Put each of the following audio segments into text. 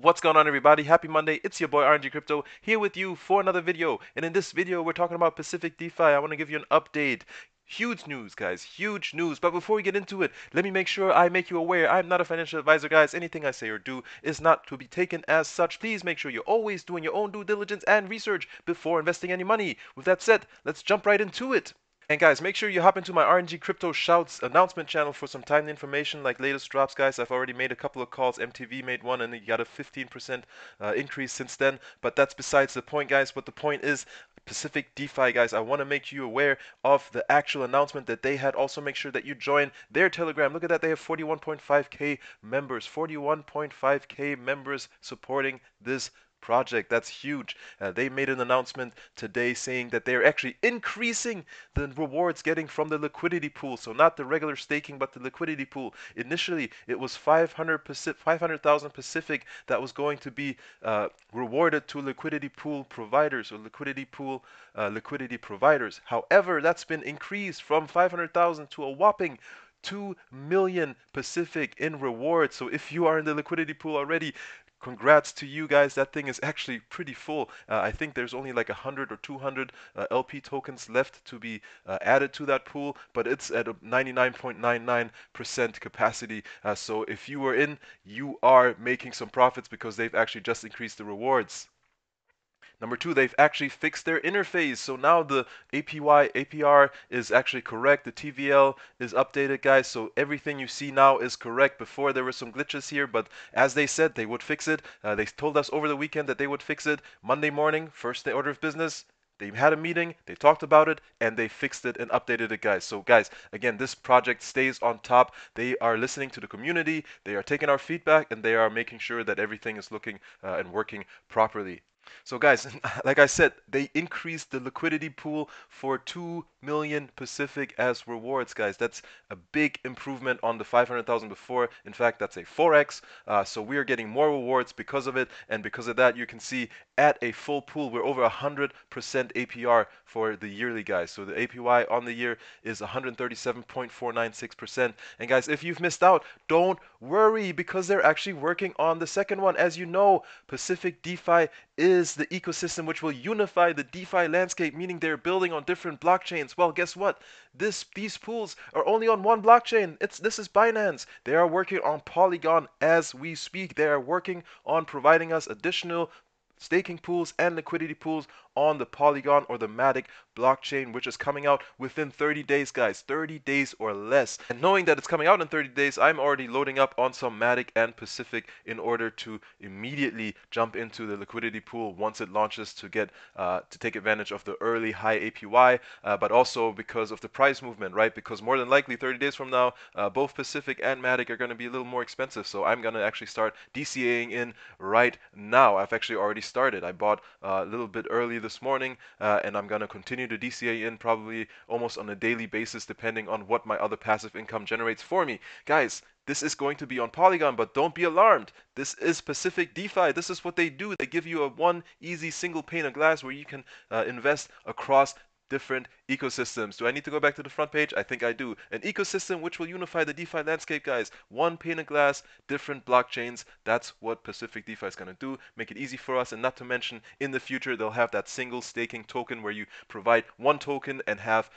What's going on, everybody? Happy Monday. It's your boy RNG Crypto here with you for another video. And in this video, we're talking about Pacific DeFi. I want to give you an update. Huge news, guys. Huge news. But before we get into it, let me make sure I make you aware I'm not a financial advisor, guys. Anything I say or do is not to be taken as such. Please make sure you're always doing your own due diligence and research before investing any money. With that said, let's jump right into it. And guys, make sure you hop into my RNG Crypto Shouts announcement channel for some timed information like latest drops, guys. I've already made a couple of calls. MTV made one and you got a 15% increase since then. But that's besides the point, guys. What the point is, Pacific DeFi, guys, I want to make you aware of the actual announcement that they had. Also, make sure that you join their Telegram. Look at that. They have 41.5K members. 41.5K members supporting this project. That's huge. They made an announcement today saying that they're actually increasing the rewards getting from the liquidity pool. So not the regular staking, but the liquidity pool. Initially, it was 500,000 Pacific that was going to be rewarded to liquidity pool providers or liquidity providers. However, that's been increased from 500,000 to a whopping 2 million Pacific in rewards. So if you are in the liquidity pool already, congrats to you guys. That thing is actually pretty full. I think there's only like 100 or 200 LP tokens left to be added to that pool, but it's at a 99.99% capacity. So if you were in, you are making some profits because they've actually just increased the rewards. Number two, they've actually fixed their interface. So now the APR is actually correct. The TVL is updated, guys. So everything you see now is correct. Before there were some glitches here, but as they said, they would fix it. They told us over the weekend that they would fix it. Monday morning, first day order of business. They had a meeting, they talked about it, and they fixed it and updated it, guys. So guys, again, this project stays on top. They are listening to the community, they are taking our feedback, and they are making sure that everything is looking and working properly. So guys, like I said, they increased the liquidity pool for 2 million Pacific as rewards, guys. That's a big improvement on the 500,000 before. In fact, that's a 4x. So we are getting more rewards because of it, and because of that, you can see at a full pool, we're over 100% APR for the yearly, guys. So the APY on the year is 137.496%. And guys, if you've missed out, don't worry because they're actually working on the second one. As you know, Pacific DeFi is the ecosystem which will unify the DeFi landscape, meaning they're building on different blockchains. Well, guess what? These pools are only on one blockchain. This is Binance. They are working on Polygon as we speak. They are working on providing us additional staking pools and liquidity pools on the Polygon or the MATIC blockchain, which is coming out within 30 days, guys. 30 days or less. And knowing that it's coming out in 30 days, I'm already loading up on some MATIC and Pacific in order to immediately jump into the liquidity pool once it launches to get to take advantage of the early high APY, but also because of the price movement, right? Because more than likely 30 days from now, both Pacific and MATIC are going to be a little more expensive. So I'm going to actually start DCAing in right now. I've actually already started. I bought a little bit early this morning, and I'm going to continue to DCA in probably almost on a daily basis, depending on what my other passive income generates for me. Guys, this is going to be on Polygon, but don't be alarmed. This is Pacific DeFi. This is what they do. They give you a one easy single pane of glass where you can invest across different ecosystems. Do I need to go back to the front page? I think I do. An ecosystem which will unify the DeFi landscape, guys. One pane of glass, different blockchains. That's what Pacific DeFi is going to do. Make it easy for us, and not to mention, in the future, they'll have that single staking token where you provide one token and have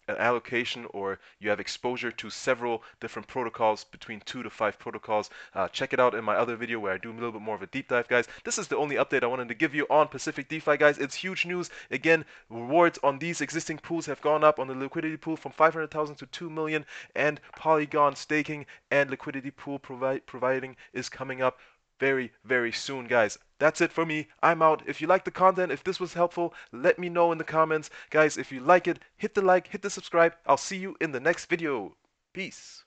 an allocation, or you have exposure to several different protocols, between 2 to 5 protocols. Check it out in my other video where I do a little bit more of a deep dive, guys. This is the only update I wanted to give you on Pacific DeFi, guys. It's huge news. Again, rewards on these existing pools have gone up on the liquidity pool from 500,000 to 2 million, and Polygon staking and liquidity pool providing is coming up very, very soon, guys. That's it for me. I'm out. If you like the content, if this was helpful, let me know in the comments. Guys, if you like it, hit the like, hit the subscribe. I'll see you in the next video. Peace.